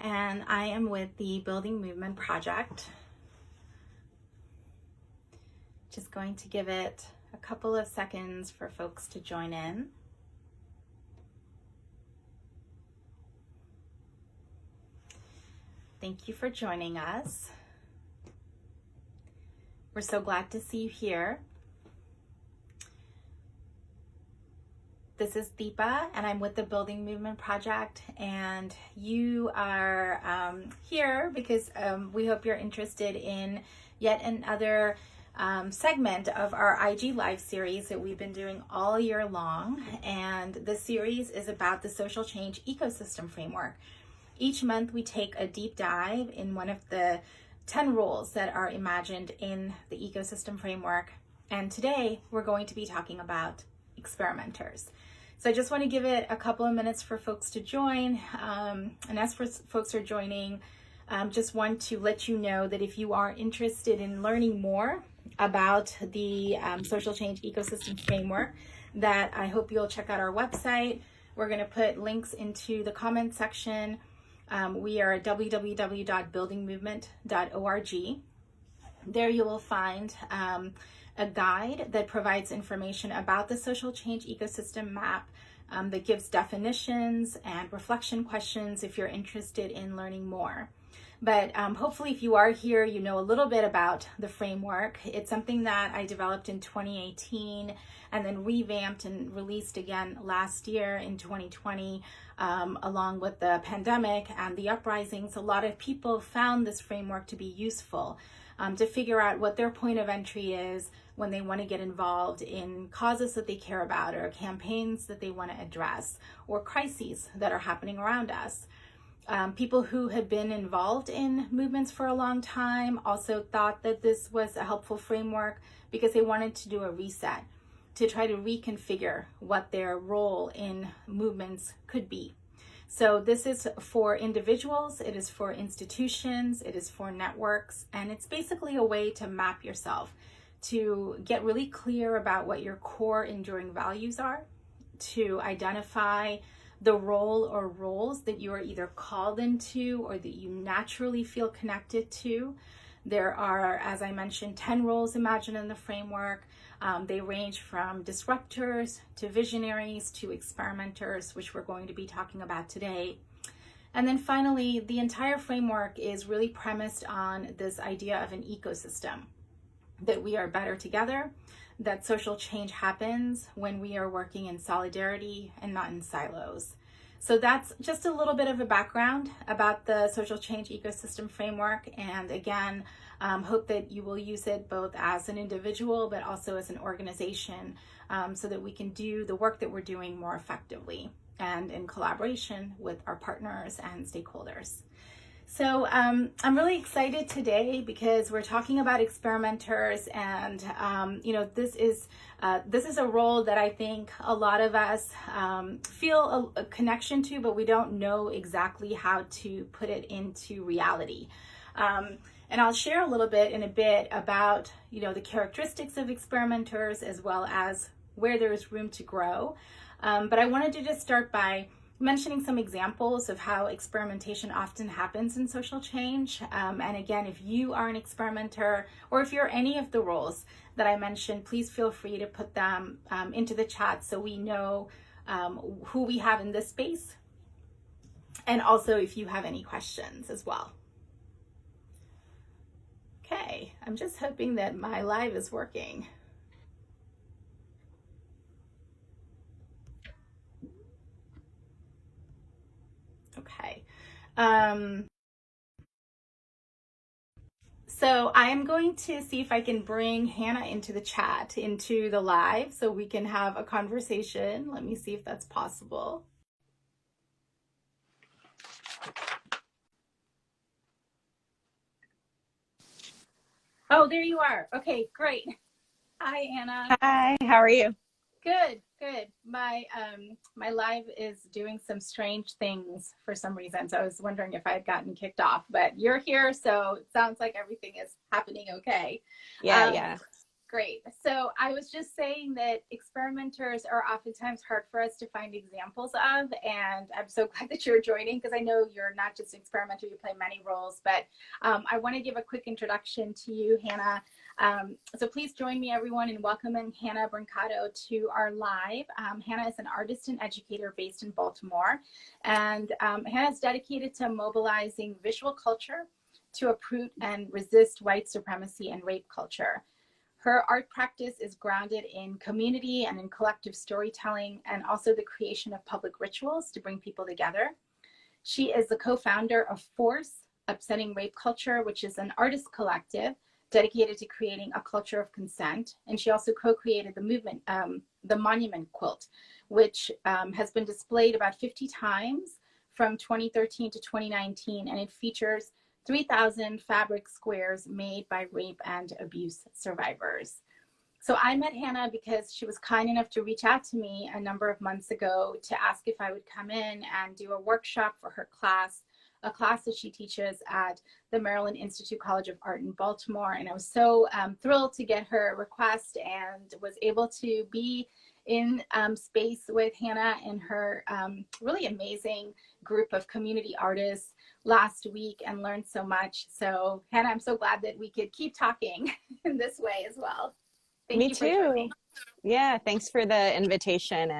and I am with the Building Movement Project. Just going to give it a couple of seconds for folks to join in. Thank you for joining us. We're so glad to see you here. This is Deepa, and I'm with the Building Movement Project, and you are here because we hope you're interested in yet another segment of our IG Live series that we've been doing all year long. And the series is about the social change ecosystem framework. Each month we take a deep dive in one of the 10 rules that are imagined in the ecosystem framework. And today we're going to be talking about experimenters. So I just want to give it a couple of minutes for folks to join. And as for folks are joining, just want to let you know that if you are interested in learning more about the social change ecosystem framework, that I hope you'll check out our website. We're going to put links into the comment section. We are at www.buildingmovement.org. There you will find a guide that provides information about the social change ecosystem map that gives definitions and reflection questions if you're interested in learning more. But hopefully if you are here, you know a little bit about the framework. It's something that I developed in 2018 and then revamped and released again last year in 2020. Along with the pandemic and the uprisings, a lot of people found this framework to be useful to figure out what their point of entry is when they want to get involved in causes that they care about, or campaigns that they want to address, or crises that are happening around us. People who had been involved in movements for a long time also thought that this was a helpful framework because they wanted to do a reset, to try to reconfigure what their role in movements could be. So this is for individuals, it is for institutions, it is for networks, and it's basically a way to map yourself, to get really clear about what your core enduring values are, to identify the role or roles that you are either called into or that you naturally feel connected to. There are, as I mentioned, 10 roles imagined in the framework. They range from disruptors to visionaries to experimenters, which we're going to be talking about today. And then finally, the entire framework is really premised on this idea of an ecosystem, that we are better together, that social change happens when we are working in solidarity and not in silos. So that's just a little bit of a background about the social change ecosystem framework. And again, hope that you will use it both as an individual, but also as an organization, so that we can do the work that we're doing more effectively and in collaboration with our partners and stakeholders. So I'm really excited today because we're talking about experimenters, and this is a role that I think a lot of us feel a connection to, but we don't know exactly how to put it into reality. And I'll share a little bit in a bit about the characteristics of experimenters as well as where there is room to grow. But I wanted to just start by mentioning some examples of how experimentation often happens in social change. And again, if you are an experimenter, or if you're any of the roles that I mentioned, please feel free to put them into the chat so we know who we have in this space. And also if you have any questions as well. Okay, I'm just hoping that my live is working. Okay. So I'm going to see if I can bring Hannah into the chat, into the live, so we can have a conversation. Let me see if that's possible. Oh, there you are. Okay, great. Hi, Hannah. Hi, how are you? Good. My live is doing some strange things for some reason, so I was wondering if I had gotten kicked off, but you're here, so it sounds like everything is happening okay. Yeah. great. So I was just saying that experimenters are oftentimes hard for us to find examples of, and I'm so glad that you're joining because I know you're not just an experimenter, you play many roles, but I want to give a quick introduction to you, Hannah. So please join me, everyone, in welcoming Hannah Brancato to our live. Hannah is an artist and educator based in Baltimore, and Hannah is dedicated to mobilizing visual culture to uproot and resist white supremacy and rape culture. Her art practice is grounded in community and in collective storytelling, and also the creation of public rituals to bring people together. She is the co-founder of Force, Upsetting Rape Culture, which is an artist collective dedicated to creating a culture of consent. And she also co-created the movement, the Monument Quilt, which has been displayed about 50 times from 2013 to 2019, and it features 3,000 fabric squares made by rape and abuse survivors. So I met Hannah because she was kind enough to reach out to me a number of months ago to ask if I would come in and do a workshop for her class, a class that she teaches at the Maryland Institute College of Art in Baltimore. And I was so thrilled to get her request and was able to be in space with Hannah and her really amazing group of community artists last week and learned so much. So Hannah, I'm so glad that we could keep talking in this way as well. Thank you for joining. Yeah, thanks for the invitation.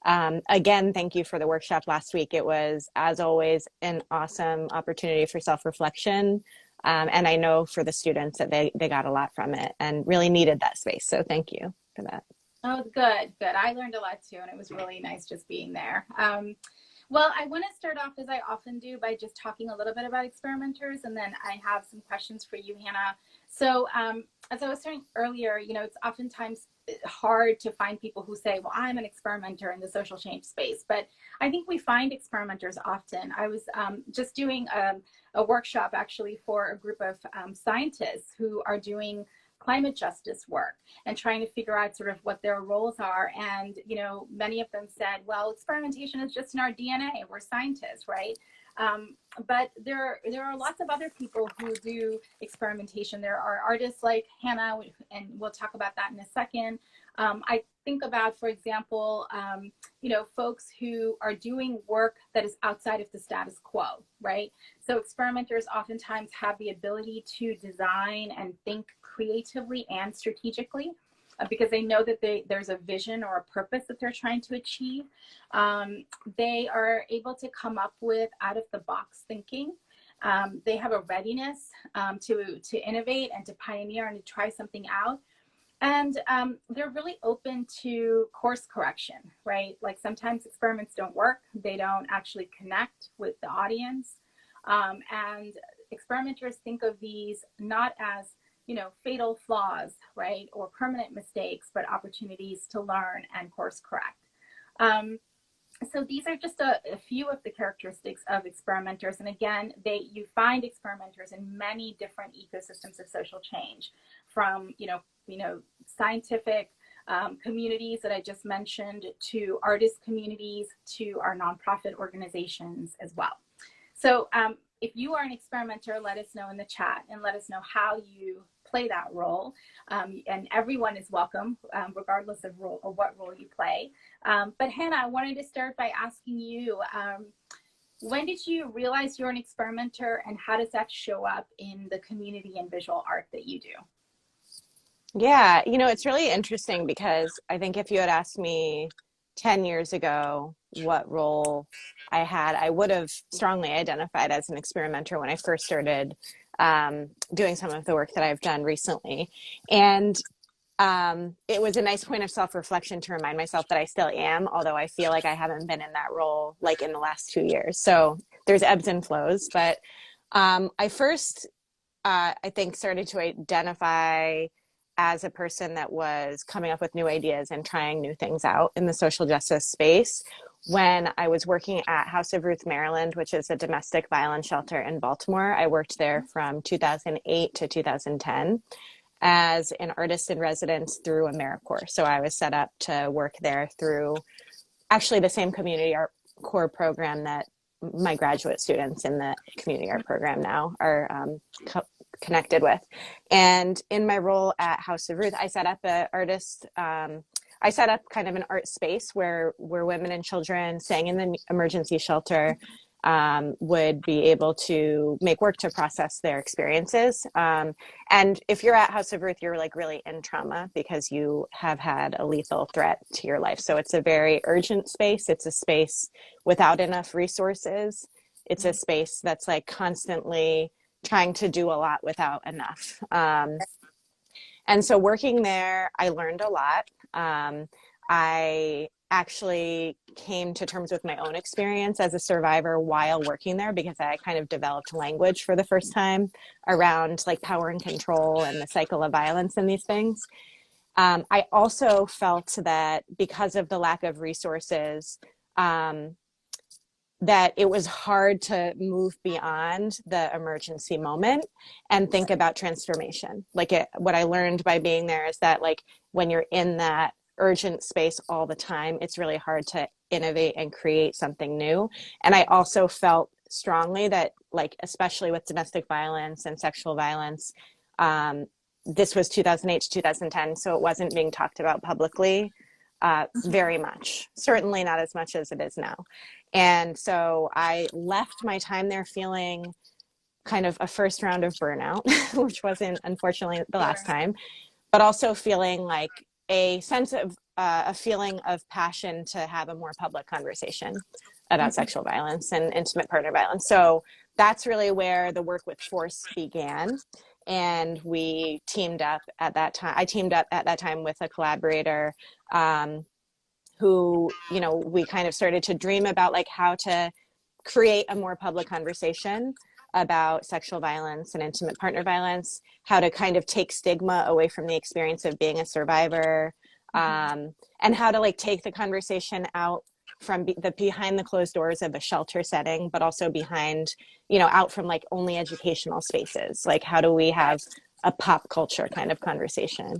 And again, thank you for the workshop last week. It was, as always, an awesome opportunity for self-reflection. And I know for the students that they got a lot from it and really needed that space. So thank you for that. Oh, good. I learned a lot too, and it was really nice just being there. Well, I want to start off, as I often do, by just talking a little bit about experimenters, and then I have some questions for you, Hannah. So as I was saying earlier, it's oftentimes hard to find people who say, well, I'm an experimenter in the social change space, but I think we find experimenters often. I was just doing a workshop actually for a group of scientists who are doing climate justice work and trying to figure out sort of what their roles are. And, many of them said, well, experimentation is just in our DNA. We're scientists, right? But there are lots of other people who do experimentation. There are artists like Hannah, and we'll talk about that in a second. I think about, for example, folks who are doing work that is outside of the status quo, right? So experimenters oftentimes have the ability to design and think creatively and strategically because they know that there's a vision or a purpose that they're trying to achieve. They are able to come up with out-of-the-box thinking. They have a readiness to innovate and to pioneer and to try something out. And they're really open to course correction, right? Like sometimes experiments don't work. They don't actually connect with the audience. And experimenters think of these not as, fatal flaws, right? Or permanent mistakes, but opportunities to learn and course correct. So these are just a few of the characteristics of experimenters. And again, you find experimenters in many different ecosystems of social change, from, scientific communities that I just mentioned, to artist communities, to our nonprofit organizations as well. So if you are an experimenter, let us know in the chat and let us know how you play that role. And everyone is welcome, regardless of what role you play. But Hannah, I wanted to start by asking you, when did you realize you're an experimenter, and how does that show up in the community and visual art that you do? Yeah, it's really interesting because I think if you had asked me 10 years ago what role I had, I would have strongly identified as an experimenter when I first started doing some of the work that I've done recently. And it was a nice point of self-reflection to remind myself that I still am, although I feel like I haven't been in that role like in the last 2 years. So there's ebbs and flows. But I first, I think, started to identify as a person that was coming up with new ideas and trying new things out in the social justice space when I was working at House of Ruth, Maryland, which is a domestic violence shelter in Baltimore. I worked there from 2008 to 2010 as an artist in residence through AmeriCorps. So I was set up to work there through actually the same community art core program that my graduate students in the community art program now are connected with. And in my role at House of Ruth, I set up I set up kind of an art space where women and children staying in the emergency shelter would be able to make work to process their experiences. And if you're at House of Ruth, you're like really in trauma because you have had a lethal threat to your life. So it's a very urgent space. It's a space without enough resources. It's a space that's like constantly trying to do a lot without enough. And so working there, I learned a lot. I actually came to terms with my own experience as a survivor while working there because I kind of developed language for the first time around like power and control and the cycle of violence and these things. I also felt that because of the lack of resources, that it was hard to move beyond the emergency moment and think about transformation. What I learned by being there is that like when you're in that urgent space all the time, it's really hard to innovate and create something new. And I also felt strongly that like, especially with domestic violence and sexual violence, this was 2008 to 2010, so it wasn't being talked about publicly very much, certainly not as much as it is now. And so I left my time there feeling kind of a first round of burnout, which wasn't unfortunately the last time, but also feeling like a sense of a feeling of passion to have a more public conversation about sexual violence and intimate partner violence. So that's really where the work with Force began. And we teamed up at that time. I teamed up at that time with a collaborator who, you know, we kind of started to dream about like how to create a more public conversation about sexual violence and intimate partner violence, how to kind of take stigma away from the experience of being a survivor, and how to like take the conversation out from the behind the closed doors of a shelter setting, but also behind, you know, out from like only educational spaces. Like how do we have a pop culture kind of conversation?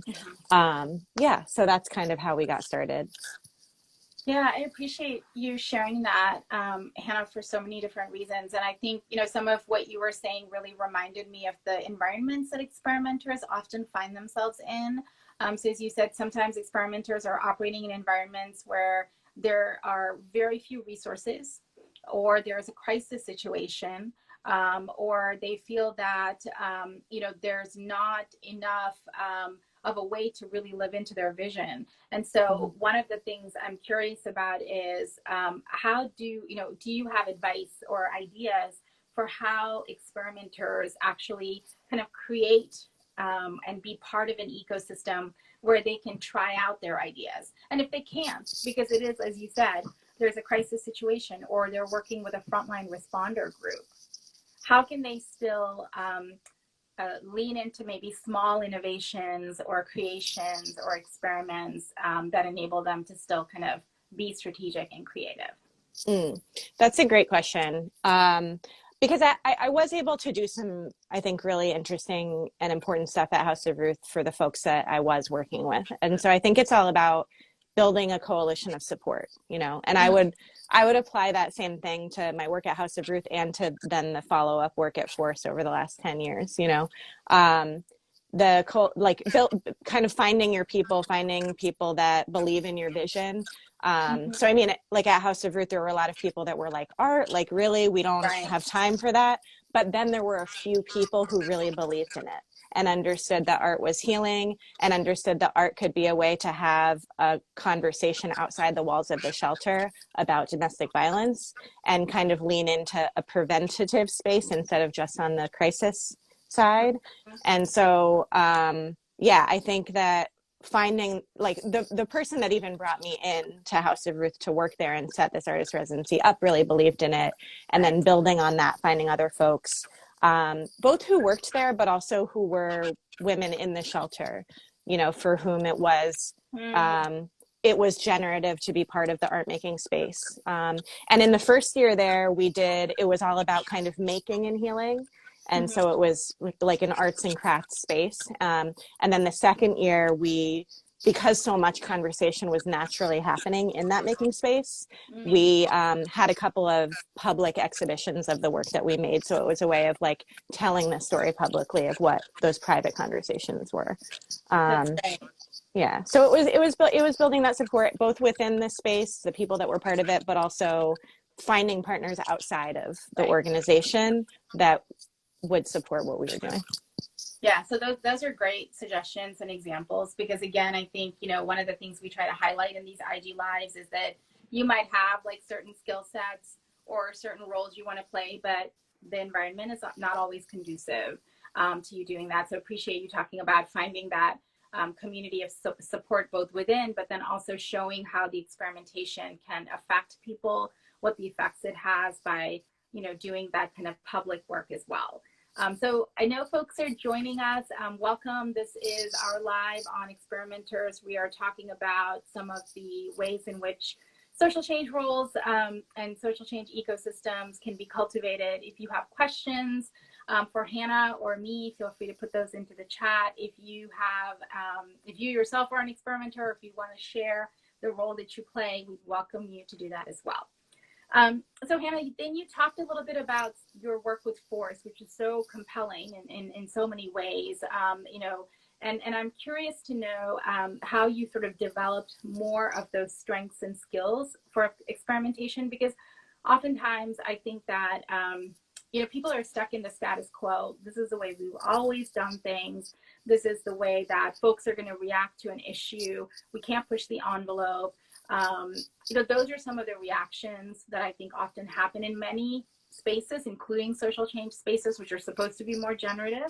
Yeah, so that's kind of how we got started. Yeah, I appreciate you sharing that, Hannah, for so many different reasons. And I think, you know, some of what you were saying really reminded me of the environments that experimenters often find themselves in. So as you said, sometimes experimenters are operating in environments where there are very few resources, or there's a crisis situation, or they feel that, you know, there's not enough of a way to really live into their vision. And so one of the things I'm curious about is how do you have advice or ideas for how experimenters actually kind of create and be part of an ecosystem where they can try out their ideas? And if they can't, because it is, as you said, there's a crisis situation or they're working with a frontline responder group, how can they still lean into maybe small innovations or creations or experiments that enable them to still kind of be strategic and creative? That's a great question. Because I was able to do some, I think, really interesting and important stuff at House of Ruth for the folks that I was working with. And so I think it's all about building a coalition of support, you know, and I would apply that same thing to my work at House of Ruth and to then the follow-up work at Force over the last 10 years, you know. Kind of finding people that believe in your vision. So I mean, like at House of Ruth, there were a lot of people that were like, art, like really, we don't have time for that. But then there were a few people who really believed in it and understood that art was healing and understood that art could be a way to have a conversation outside the walls of the shelter about domestic violence and kind of lean into a preventative space instead of just on the crisis side. And so, yeah, I think that finding like the person that even brought me in to House of Ruth to work there and set this artist residency up really believed in it. And then building on that, finding other folks, both who worked there, but also who were women in the shelter, you know, for whom it was generative to be part of the art making space. And in the first year there, it was all about kind of making and healing. And so it was like an arts and crafts space. And then the second year, we because so much conversation was naturally happening in that making space, Mm. we had a couple of public exhibitions of the work that we made. So it was a way of like telling the story publicly of what those private conversations were. That's right. Yeah. So it was building that support both within the space, the people that were part of it, but also finding partners outside of the Right. organization that would support what we were doing. Yeah, so those are great suggestions and examples because again, I think, one of the things we try to highlight in these IG lives is that you might have like certain skill sets or certain roles you want to play, but the environment is not always conducive to you doing that. So appreciate you talking about finding that community of support both within, but then also showing how the experimentation can affect people, what the effects it has by, doing that kind of public work as well. So I know folks are joining us. Welcome. This is our live on Experimenters. We are talking about some of the ways in which social change roles and social change ecosystems can be cultivated. If you have questions for Hannah or me, feel free to put those into the chat. If you yourself are an experimenter, or if you want to share the role that you play, we welcome you to do that as well. So Hannah, then you talked a little bit about your work with Force, which is so compelling in so many ways, and I'm curious to know how you sort of developed more of those strengths and skills for experimentation, because oftentimes I think that, people are stuck in the status quo. This is the way we've always done things. This is the way that folks are going to react to an issue. We can't push the envelope. Those are some of the reactions that I think often happen in many spaces, including social change spaces, which are supposed to be more generative.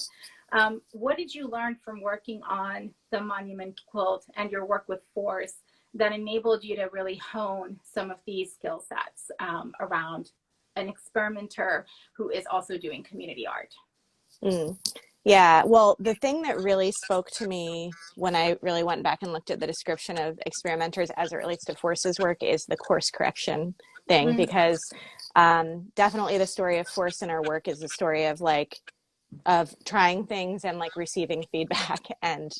What did you learn from working on the monument quilt and your work with Force that enabled you to really hone some of these skill sets around an experimenter who is also doing community art? Yeah, well, the thing that really spoke to me when I really went back and looked at the description of experimenters as it relates to Force's work is the course correction thing, because definitely the story of Force in our work is the story of trying things and like receiving feedback and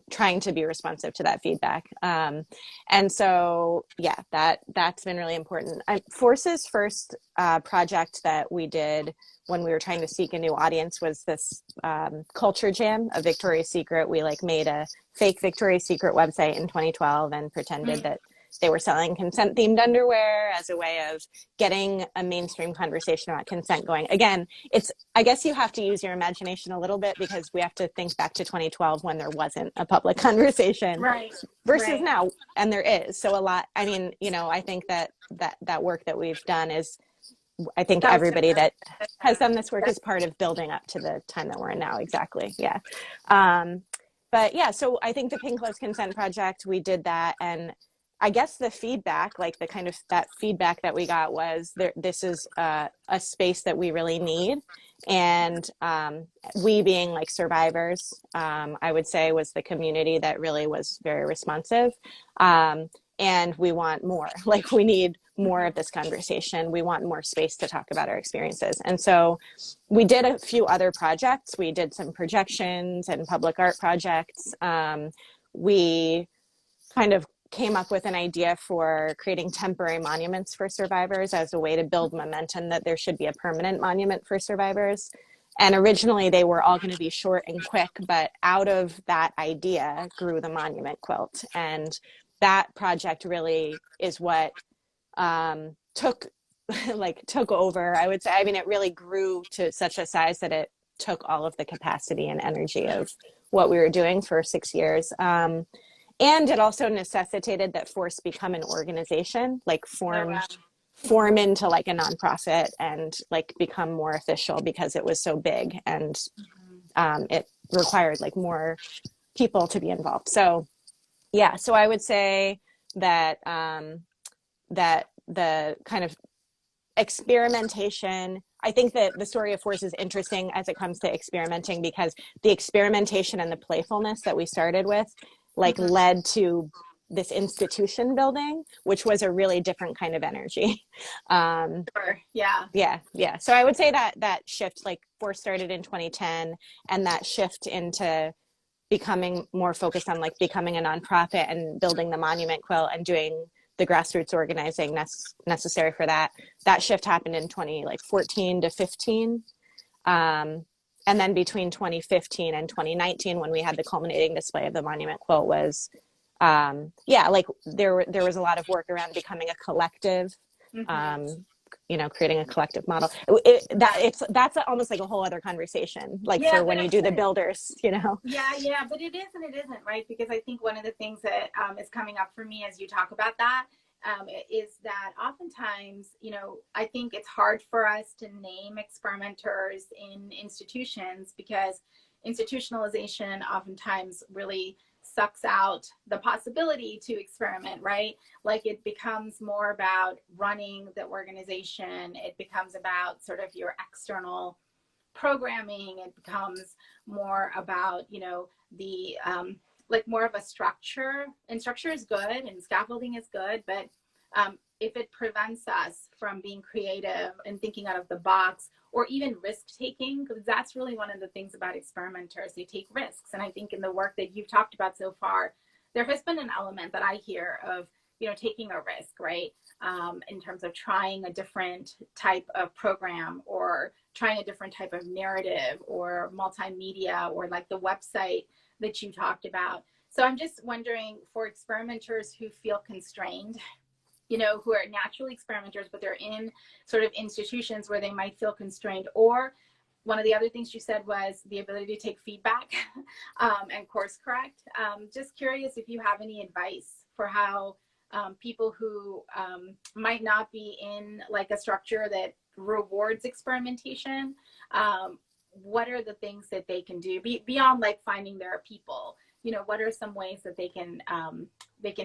trying to be responsive to that feedback. And so, yeah, that's been really important. Force's first project that we did when we were trying to seek a new audience was this culture jam of Victoria's Secret. We made a fake Victoria's Secret website in 2012 and pretended that they were selling consent themed underwear as a way of getting a mainstream conversation about consent going. Again, I guess you have to use your imagination a little bit because we have to think back to 2012 when there wasn't a public conversation, right, versus now, and there is. So a lot, I think that work that we've done is, I think everybody that has done this work is part of building up to the time that we're in now. Exactly. Yeah. But yeah, so I think the Pink Loves Consent project, we did that. And I guess the feedback, the kind of that feedback that we got was this is a space that we really need. And we being survivors, I would say was the community that really was very responsive. And we want more, we need more of this conversation. We want more space to talk about our experiences. And so we did a few other projects. We did some projections and public art projects. We kind of came up with an idea for creating temporary monuments for survivors as a way to build momentum that there should be a permanent monument for survivors. And originally they were all going to be short and quick, but out of that idea grew the monument quilt. And that project really is what took over, I would say. I mean, it really grew to such a size that it took all of the capacity and energy of what we were doing for 6 years. And it also necessitated that Force become an organization, form into a nonprofit and become more official because it was so big, and it required more people to be involved. So yeah, so I would say that that the kind of experimentation, I think that the story of Force is interesting as it comes to experimenting, because the experimentation and the playfulness that we started with led to this institution building, which was a really different kind of energy. Sure. Yeah. So I would say that shift, Force started in 2010, and that shift into becoming more focused on like becoming a nonprofit and building the monument quilt and doing the grassroots organizing necessary for that. That shift happened in 2014 to 15. And then between 2015 and 2019, when we had the culminating display of the monument quilt, was like there was a lot of work around becoming a collective, creating a collective model. That's almost like a whole other conversation, like for when you do the builders, Yeah, but it is and it isn't, right? Because I think one of the things that is coming up for me as you talk about that is that oftentimes, I think it's hard for us to name experimenters in institutions because institutionalization oftentimes really sucks out the possibility to experiment, right? Like it becomes more about running the organization. It becomes about sort of your external programming. It becomes more about, the like more of a structure, and structure is good and scaffolding is good, but if it prevents us from being creative and thinking out of the box or even risk taking, because that's really one of the things about experimenters, they take risks. And I think in the work that you've talked about so far, there has been an element that I hear of, taking a risk, right? In terms of trying a different type of program or trying a different type of narrative or multimedia or like the website that you talked about. So I'm just wondering, for experimenters who feel constrained, who are naturally experimenters, but they're in sort of institutions where they might feel constrained, or one of the other things you said was the ability to take feedback and course correct. Just curious if you have any advice for how people who might not be in like a structure that rewards experimentation, what are the things that they can do beyond like finding their people? What are some ways that they can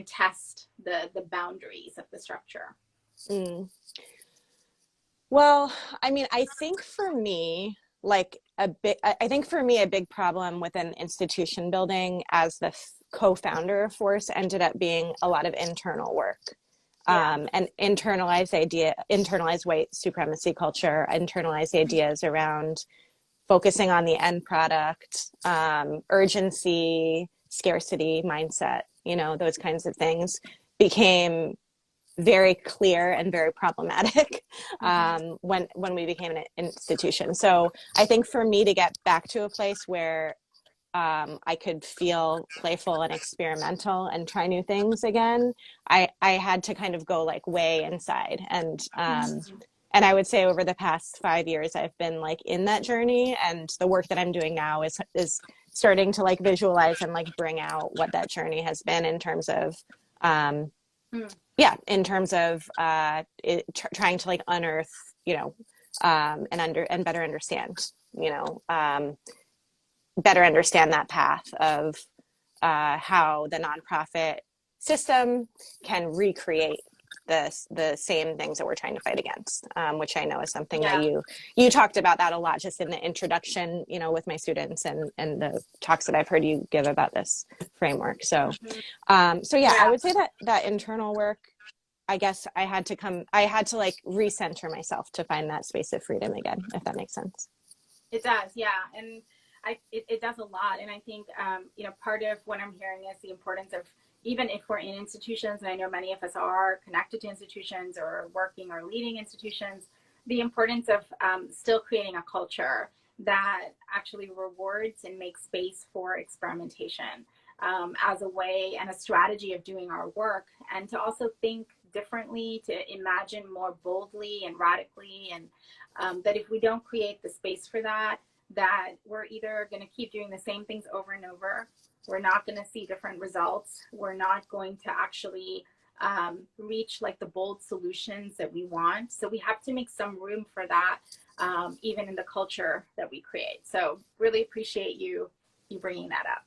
test the boundaries of the structure? Well, I mean, I think for me, a big problem with an institution building as the co-founder of Force ended up being a lot of internal work. And internalized white supremacy culture, internalized ideas around focusing on the end product, urgency, scarcity mindset, those kinds of things became very clear and very problematic when we became an institution. So I think for me to get back to a place where I could feel playful and experimental and try new things again, I had to kind of go like way inside. And I would say over the past 5 years, I've been like in that journey, and the work that I'm doing now is starting to like visualize and like bring out what that journey has been in terms of, trying to like unearth, and better understand, better understand that path of how the nonprofit system can recreate the same things that we're trying to fight against, which I know is something that you talked about that a lot just in the introduction, with my students and the talks that I've heard you give about this framework. So, I would say that internal work, I guess I had to like recenter myself to find that space of freedom again, if that makes sense. It does. Yeah. And it does a lot. And I think, part of what I'm hearing is the importance of, even if we're in institutions, and I know many of us are connected to institutions or working or leading institutions, the importance of still creating a culture that actually rewards and makes space for experimentation as a way and a strategy of doing our work, and to also think differently, to imagine more boldly and radically, and that if we don't create the space for that we're either going to keep doing the same things over and over. We're not going to see different results. We're not going to actually reach like the bold solutions that we want. So we have to make some room for that, even in the culture that we create. So really appreciate you bringing that up.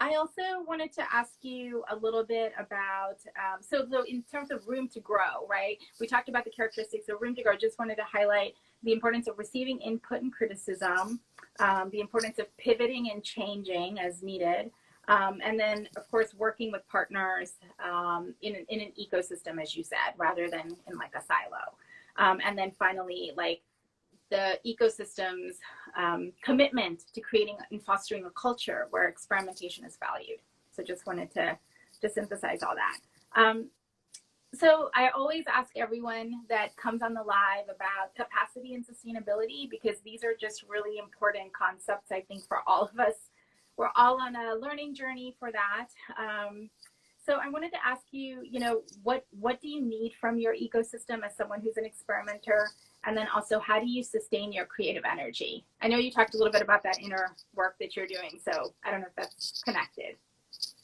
I also wanted to ask you a little bit about, so in terms of room to grow, right? We talked about the characteristics of room to grow. Just wanted to highlight the importance of receiving input and criticism, the importance of pivoting and changing as needed, and then, of course, working with partners in an ecosystem, as you said, rather than in like a silo. And then finally, like the ecosystems commitment to creating and fostering a culture where experimentation is valued. So just wanted to just emphasize all that. So I always ask everyone that comes on the live about capacity and sustainability, because these are just really important concepts, I think, for all of us. We're all on a learning journey for that. So I wanted to ask you, what do you need from your ecosystem as someone who's an experimenter? And then also, how do you sustain your creative energy? I know you talked a little bit about that inner work that you're doing, so I don't know if that's connected.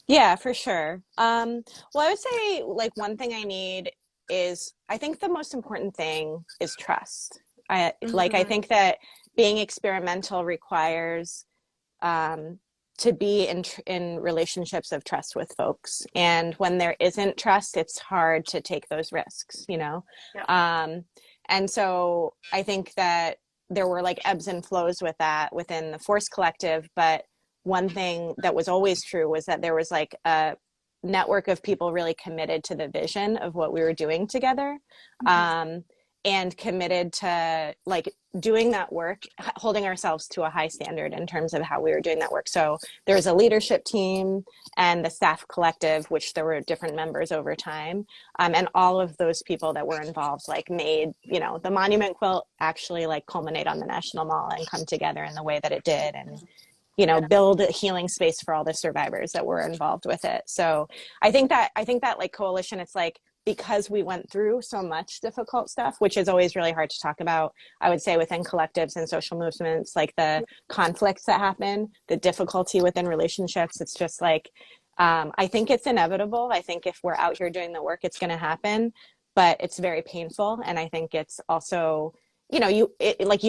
Yeah, for sure. Well, I would say like one thing I need is, I think the most important thing is trust. I Mm-hmm. think that being experimental requires to be in relationships of trust with folks. And when there isn't trust, it's hard to take those risks, you know? Yep. And so I think that there were like ebbs and flows with that within the Force Collective. But one thing that was always true was that there was like a network of people really committed to the vision of what we were doing together. Mm-hmm. And committed to like doing that work, holding ourselves to a high standard in terms of how we were doing that work. So there's a leadership team and the staff collective, which there were different members over time. And all of those people that were involved, like made, the monument quilt actually like culminate on the National Mall and come together in the way that it did. And, Yeah. build a healing space for all the survivors that were involved with it. So I think that like coalition, it's like, because we went through so much difficult stuff, which is always really hard to talk about, I would say within collectives and social movements, like the conflicts that happen, the difficulty within relationships, it's just like, I think it's inevitable. I think if we're out here doing the work, it's going to happen, but it's very painful. And I think it's also, you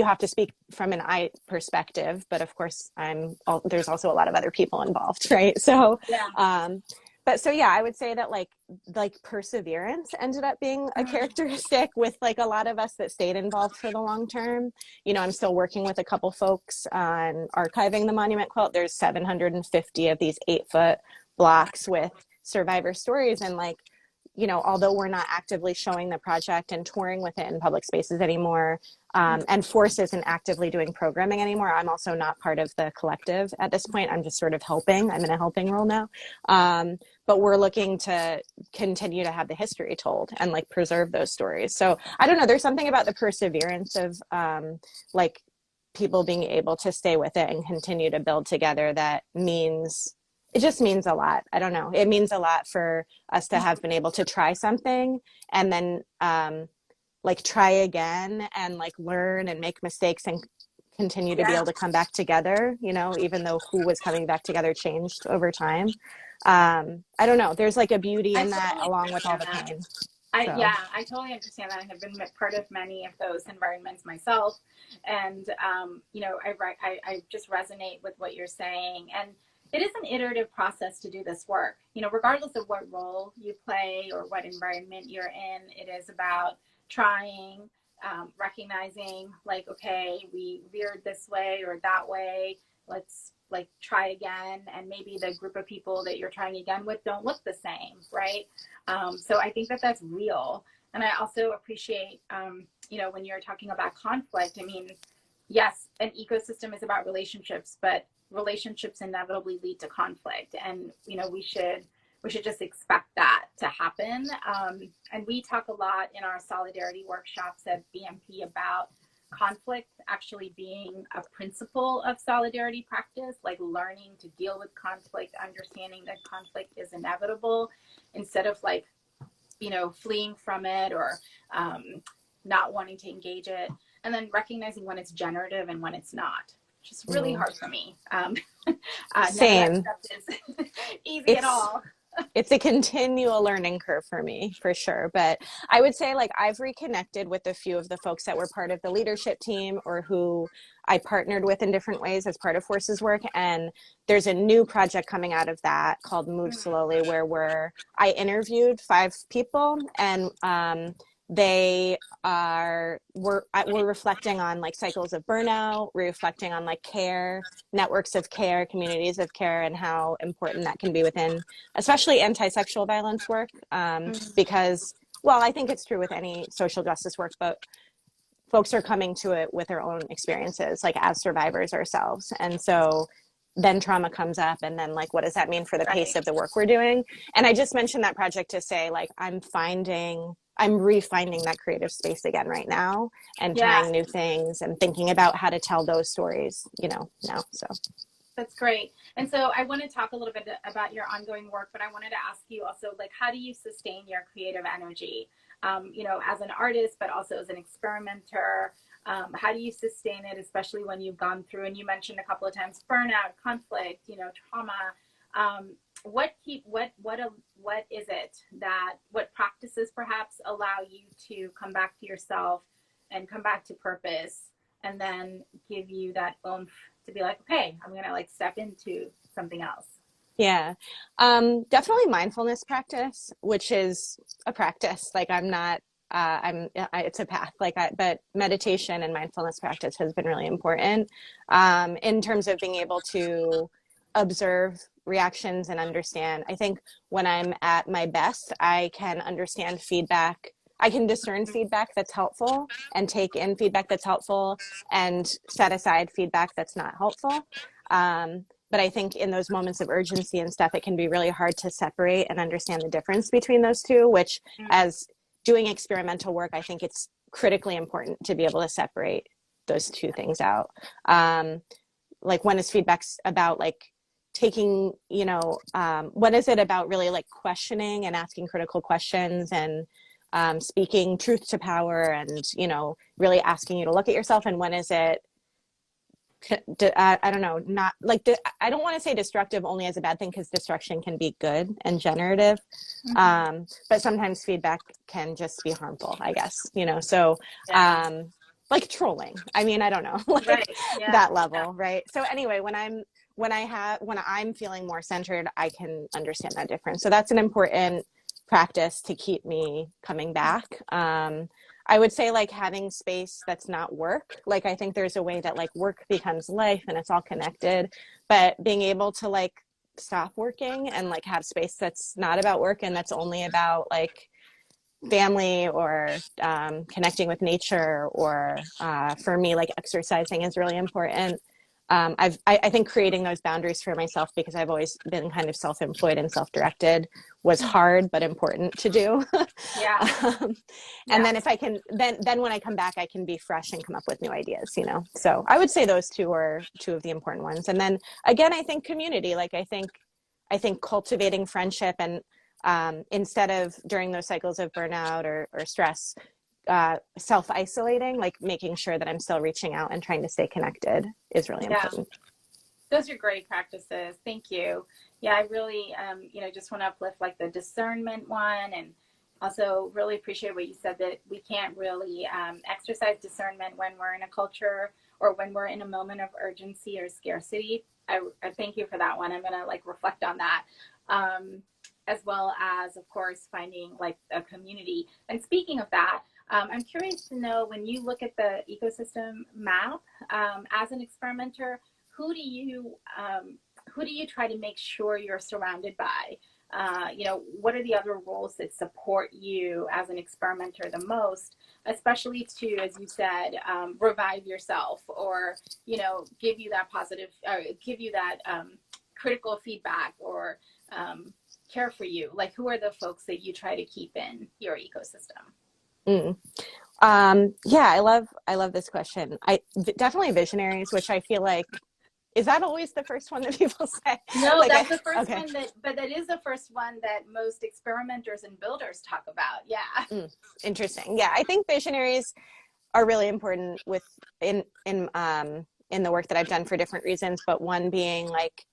have to speak from an I perspective, but of course there's also a lot of other people involved, right? So, Yeah. but so yeah, I would say that like perseverance ended up being a characteristic with like a lot of us that stayed involved for the long term. I'm still working with a couple folks on archiving the monument quilt. There's 750 of these 8-foot blocks with survivor stories, and like, although we're not actively showing the project and touring with it in public spaces anymore, and Force isn't actively doing programming anymore, I'm also not part of the collective at this point. I'm just sort of helping. I'm in a helping role now. But we're looking to continue to have the history told and like preserve those stories. So I don't know, there's something about the perseverance of like people being able to stay with it and continue to build together that it just means a lot. I don't know. It means a lot for us to have been able to try something and then like try again and like learn and make mistakes and continue to be able to come back together, even though who was coming back together changed over time. I don't know. There's like a beauty in that along with all the pain. I totally understand that. I have been part of many of those environments myself. And, I just resonate with what you're saying. And it is an iterative process to do this work. Regardless of what role you play or what environment you're in, it is about trying, recognizing like, okay, we veered this way or that way. Let's like try again. And maybe the group of people that you're trying again with don't look the same, right? So I think that that's real. And I also appreciate, when you're talking about conflict, I mean, yes, an ecosystem is about relationships, but relationships inevitably lead to conflict. And, we should just expect that to happen. And we talk a lot in our solidarity workshops at BMP about conflict actually being a principle of solidarity practice, like learning to deal with conflict, understanding that conflict is inevitable instead of like, fleeing from it or not wanting to engage it, and then recognizing when it's generative and when it's not, which is really hard for me. Same. None of that stuff is easy at all. It's a continual learning curve for me, for sure. But I would say like I've reconnected with a few of the folks that were part of the leadership team or who I partnered with in different ways as part of Force's work. And there's a new project coming out of that called Move Slowly, where I interviewed 5 people, and we're reflecting on like cycles of burnout, we're reflecting on like care, networks of care, communities of care, and how important that can be within especially anti-sexual violence work, because, well, I think it's true with any social justice work, but folks are coming to it with their own experiences, like as survivors ourselves. And so then trauma comes up, and then like, what does that mean for the pace Right. of the work we're doing? And I just mentioned that project to say, like, I'm refinding that creative space again right now, and Yeah. trying new things and thinking about how to tell those stories, you know, now. So That's great. And so I want to talk a little bit about your ongoing work, but I wanted to ask you also, like, how do you sustain your creative energy, as an artist, but also as an experimenter? How do you sustain it, especially when you've gone through, and you mentioned a couple of times, burnout, conflict, trauma. What is it what practices perhaps allow you to come back to yourself and come back to purpose, and then give you that oomph to be like, okay, I'm gonna like step into something else. yeah, definitely mindfulness practice, which is a practice. Like I'm not, it's a path. But meditation and mindfulness practice has been really important in terms of being able to observe reactions and understand. I think when I'm at my best, I can understand feedback. I can discern feedback that's helpful and take in feedback that's helpful and set aside feedback that's not helpful. But I think in those moments of urgency and stuff, it can be really hard to separate and understand the difference between those two, which, as doing experimental work, I think it's critically important to be able to separate those two things out. Like, when is feedback about like taking, when is it about really like questioning and asking critical questions and speaking truth to power and, really asking you to look at yourself? And when is it, I don't know, not like, I don't want to say destructive only as a bad thing, because destruction can be good and generative. But sometimes feedback can just be harmful, I guess, so Yeah. like trolling. I mean, I don't know, like Right. Yeah. that level, right? So anyway, when I'm feeling more centered, I can understand that difference. So that's an important practice to keep me coming back. I would say like having space that's not work. Like I think there's a way that like work becomes life and it's all connected, but being able to like stop working and like have space that's not about work and that's only about like family or connecting with nature, or for me, like exercising is really important. I think creating those boundaries for myself, because I've always been kind of self-employed and self-directed, was hard but important to do. Yeah. And Yeah. then if I can, then when I come back, I can be fresh and come up with new ideas, So I would say those two are two of the important ones. And then again, I think community, like I think cultivating friendship, and instead of during those cycles of burnout or stress, self-isolating, like making sure that I'm still reaching out and trying to stay connected is really Yeah. important. Those are great practices. Thank you. Yeah, I really, just want to uplift like the discernment one, and also really appreciate what you said, that we can't really exercise discernment when we're in a culture or when we're in a moment of urgency or scarcity. I thank you for that one. I'm going to like reflect on that. As well as, of course, finding like a community. And speaking of that, I'm curious to know, when you look at the ecosystem map, as an experimenter, who do you try to make sure you're surrounded by? What are the other roles that support you as an experimenter the most, especially to, as you said, revive yourself, or give you that positive, give you that critical feedback, or care for you? Like, who are the folks that you try to keep in your ecosystem? Mm. Yeah, I love this question. Definitely visionaries, which I feel like, is that always the first one that people say? No, Like, that's the first okay. one but that is the first one that most experimenters and builders talk about. Yeah. Interesting. Yeah, I think visionaries are really important in the work that I've done for different reasons, but one being like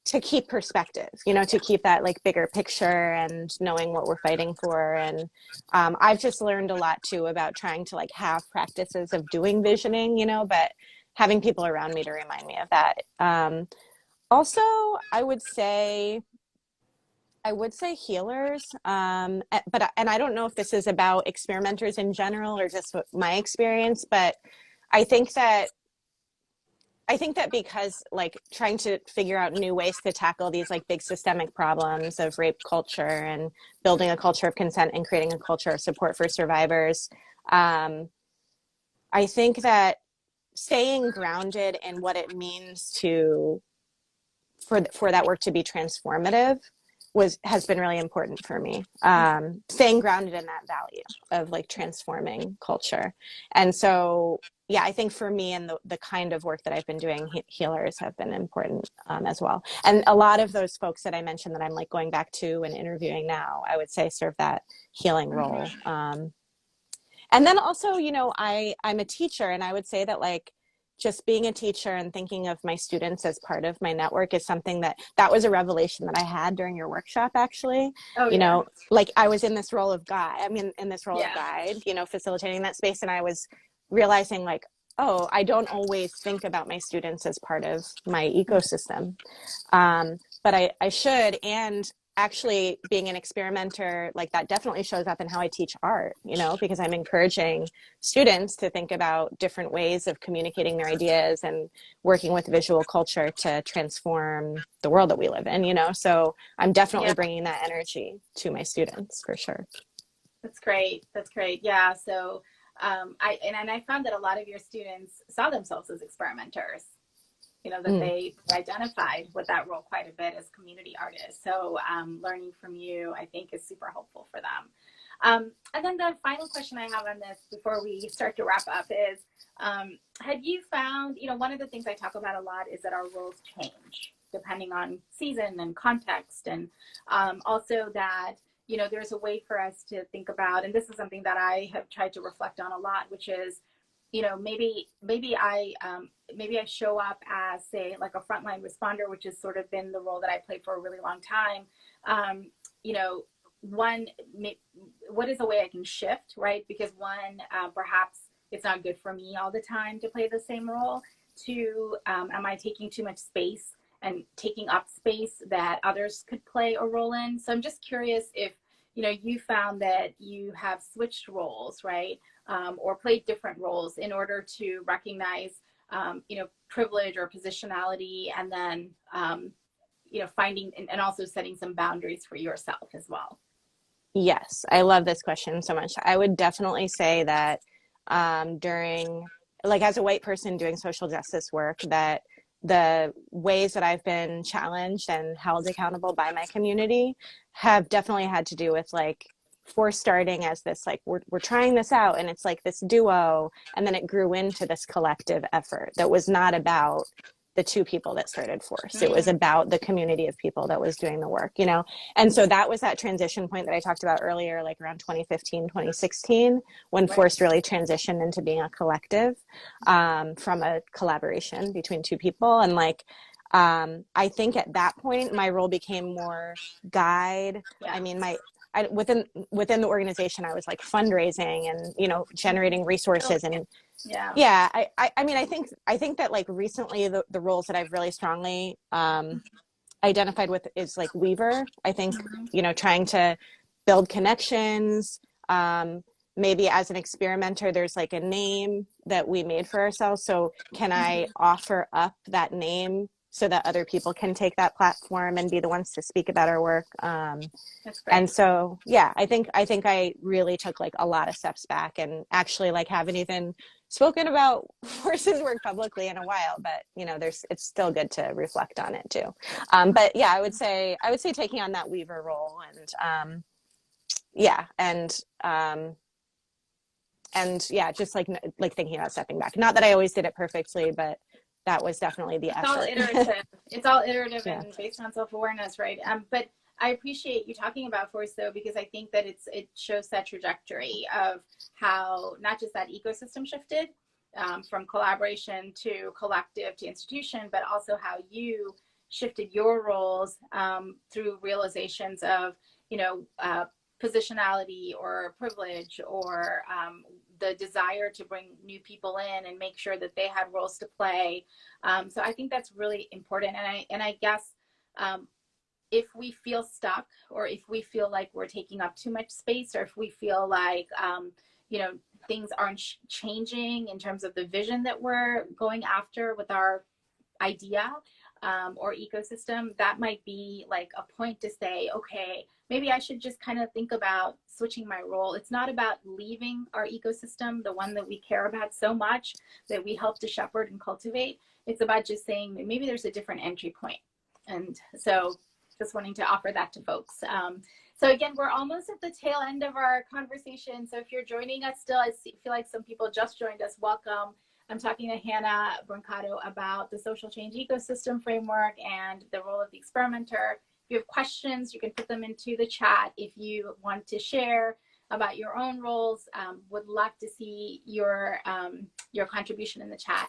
to keep perspective, to keep that like bigger picture and knowing what we're fighting for. And I've just learned a lot too about trying to like have practices of doing visioning, but having people around me to remind me of that. Also, I would say healers, and I don't know if this is about experimenters in general or just my experience, but I think that because like trying to figure out new ways to tackle these like big systemic problems of rape culture and building a culture of consent and creating a culture of support for survivors, I think that staying grounded in what it means to for that work to be transformative has been really important for me. Staying grounded in that value of like transforming culture. And so, yeah, I think for me and the kind of work that I've been doing, healers have been important as well. And a lot of those folks that I mentioned that I'm like going back to and interviewing now, I would say serve that healing role. And then also, you know, I'm a teacher, and I would say that like just being a teacher and thinking of my students as part of my network is something that was a revelation that I had during your workshop, actually. Oh You yeah. know, like I was in this role of guide, in this role of Yeah. guide, you know, facilitating that space. And I was realizing like, oh, I don't always think about my students as part of my ecosystem. But I should. And actually being an experimenter, like that definitely shows up in how I teach art, you know, because I'm encouraging students to think about different ways of communicating their ideas and working with visual culture to transform the world that we live in, you know. So I'm definitely Yeah. bringing that energy to my students for sure. That's great. That's great. Yeah. So I found that a lot of your students saw themselves as experimenters, you know, that Mm. they identified with that role quite a bit as community artists. So learning from you, I think, is super helpful for them. And then the final question I have on this before we start to wrap up is, have you found, you know, one of the things I talk about a lot is that our roles change depending on season and context. And also that, you know, there's a way for us to think about, and this is something that I have tried to reflect on a lot, which is, you know, maybe I show up as, say, like a frontline responder, which has sort of been the role that I played for a really long time. You know, what is a way I can shift, right? Because one, perhaps it's not good for me all the time to play the same role. Two, am I taking too much space and taking up space that others could play a role in? So I'm just curious if, you know, you found that you have switched roles, right? Or played different roles in order to recognize, you know, privilege or positionality, and then, you know, finding and also setting some boundaries for yourself as well. Yes, I love this question so much. I would definitely say that during, like, as a white person doing social justice work, that the ways that I've been challenged and held accountable by my community have definitely had to do with like for starting as this like we're trying this out, and it's like this duo, and then it grew into this collective effort that was not about the two people that started Force. It was Mm-hmm. about the community of people that was doing the work, you know. And so that was that transition point that I talked about earlier, like around 2015, 2016, when Right. Force really transitioned into being a collective, from a collaboration between two people. And like, I think at that point, my role became more guide. Yeah. I mean, within the organization, I was like fundraising and, you know, generating resources. And Yeah. yeah, I mean, I think that like recently the roles that I've really strongly identified with is like Weaver. I think, Mm-hmm. you know, trying to build connections. Maybe as an experimenter, there's like a name that we made for ourselves. So can I offer up that name so that other people can take that platform and be the ones to speak about our work? That's great. And so, yeah, I think I really took like a lot of steps back, and actually like haven't even spoken about Force's work publicly in a while, but you know, it's still good to reflect on it too. But yeah, I would say taking on that Weaver role, and yeah, and yeah, just like thinking about stepping back. Not that I always did it perfectly, but that was definitely the It's all effort. iterative. It's all iterative Yeah. and based on self-awareness, right? But I appreciate you talking about Force though, because I think that it shows that trajectory of how not just that ecosystem shifted, from collaboration to collective to institution, but also how you shifted your roles, through realizations of, you know, positionality or privilege, or the desire to bring new people in and make sure that they had roles to play. So I think that's really important. And I guess, if we feel stuck, or if we feel like we're taking up too much space, or if we feel like, you know, things aren't changing in terms of the vision that we're going after with our idea, or ecosystem, that might be like a point to say, okay, maybe I should just kind of think about switching my role. It's not about leaving our ecosystem, the one that we care about so much, that we help to shepherd and cultivate. It's about just saying maybe there's a different entry point. And so just wanting to offer that to folks. So again, we're almost at the tail end of our conversation. So if you're joining us still, feel like some people just joined us, welcome. I'm talking to Hannah Brancato about the social change ecosystem framework and the role of the experimenter. If you have questions, you can put them into the chat. If you want to share about your own roles, would love to see your contribution in the chat.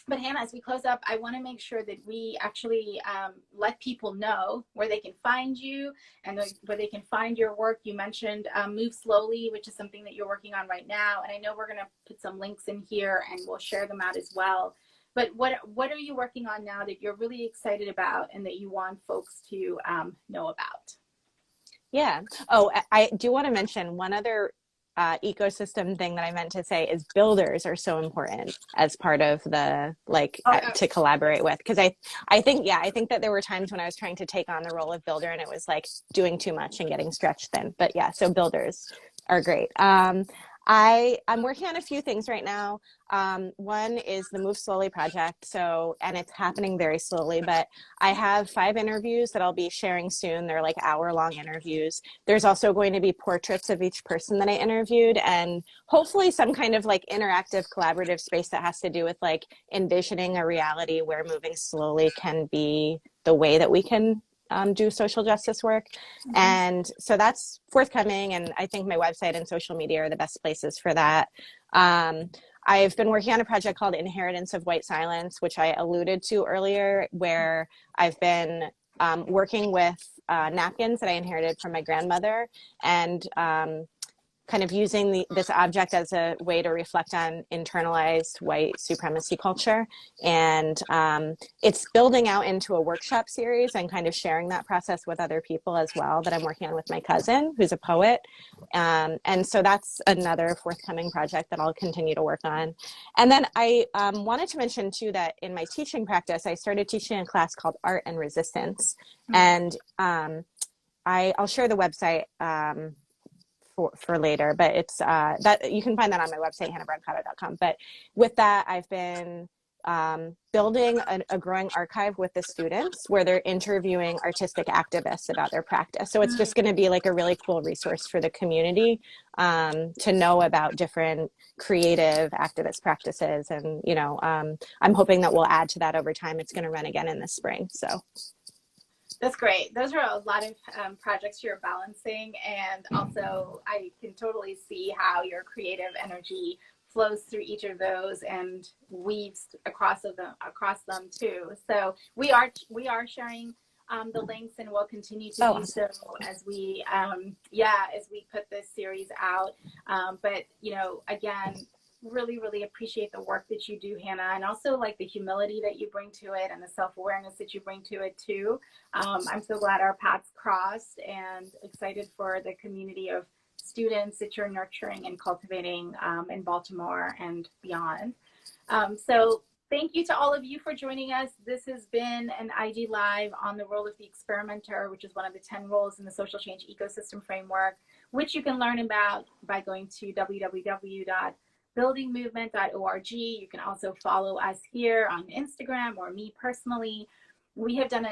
But Hannah, as we close up, I want to make sure that we actually let people know where they can find you and where they can find your work. You mentioned Move Slowly, which is something that you're working on right now. And I know we're going to put some links in here and we'll share them out as well. But what are you working on now that you're really excited about and that you want folks to know about? Yeah. Oh, I do want to mention one other ecosystem thing that I meant to say is builders are so important as part of the to collaborate with, because I think that there were times when I was trying to take on the role of builder and it was like doing too much and getting stretched thin. But yeah, so builders are great. I'm working on a few things right now. One is the Move Slowly project. And it's happening very slowly, but I have 5 interviews that I'll be sharing soon. They're like hour-long interviews. There's also going to be portraits of each person that I interviewed, and hopefully some kind of like interactive collaborative space that has to do with like envisioning a reality where moving slowly can be the way that we can do social justice work. Mm-hmm. And so that's forthcoming. And I think my website and social media are the best places for that. I've been working on a project called Inheritance of White Silence, which I alluded to earlier, where I've been working with napkins that I inherited from my grandmother, and kind of using this object as a way to reflect on internalized white supremacy culture. And it's building out into a workshop series and kind of sharing that process with other people as well, that I'm working on with my cousin, who's a poet. And so that's another forthcoming project that I'll continue to work on. And then I wanted to mention too that in my teaching practice, I started teaching a class called Art and Resistance. Mm-hmm. And I'll share the website for later, but it's that you can find that on my website, hannahbrancato.com. But with that, I've been building a growing archive with the students where they're interviewing artistic activists about their practice. So it's just going to be like a really cool resource for the community to know about different creative activist practices. And, I'm hoping that we'll add to that over time. It's going to run again in the spring. So that's great. Those are a lot of projects you're balancing. And also I can totally see how your creative energy flows through each of those and weaves across them too. So we are sharing the links, and we'll continue to do so as we put this series out. But again, really appreciate the work that you do, Hannah, and also like the humility that you bring to it and the self-awareness that you bring to it too. I'm so glad our paths crossed, and excited for the community of students that you're nurturing and cultivating in Baltimore and beyond. So thank you to all of you for joining us. This has been an IG Live on the role of the experimenter, which is one of the 10 roles in the social change ecosystem framework, which you can learn about by going to www.buildingmovement.org. You can also follow us here on Instagram, or me personally. We have done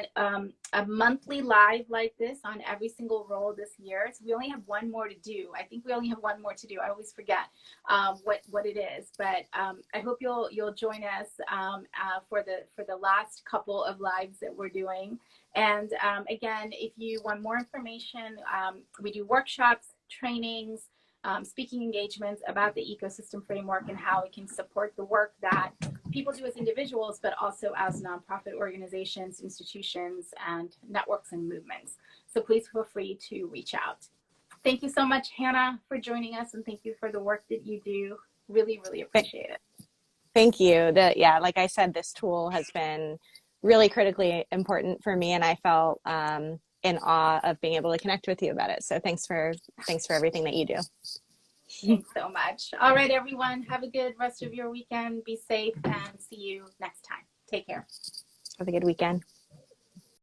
a monthly live like this on every single role this year. So we only have one more to do. I think we only have one more to do. I always forget what it is, but I hope you'll join us for the last couple of lives that we're doing. And again, if you want more information, we do workshops, trainings, speaking engagements about the ecosystem framework and how it can support the work that people do as individuals, but also as nonprofit organizations, institutions, and networks and movements. So please feel free to reach out. Thank you so much, Hannah, for joining us, and thank you for the work that you do. Really appreciate it. Thank you. Like I said, this tool has been really critically important for me, and I felt in awe of being able to connect with you about it. So thanks for everything that you do. Thanks so much. All right, everyone. Have a good rest of your weekend. Be safe, and see you next time. Take care. Have a good weekend.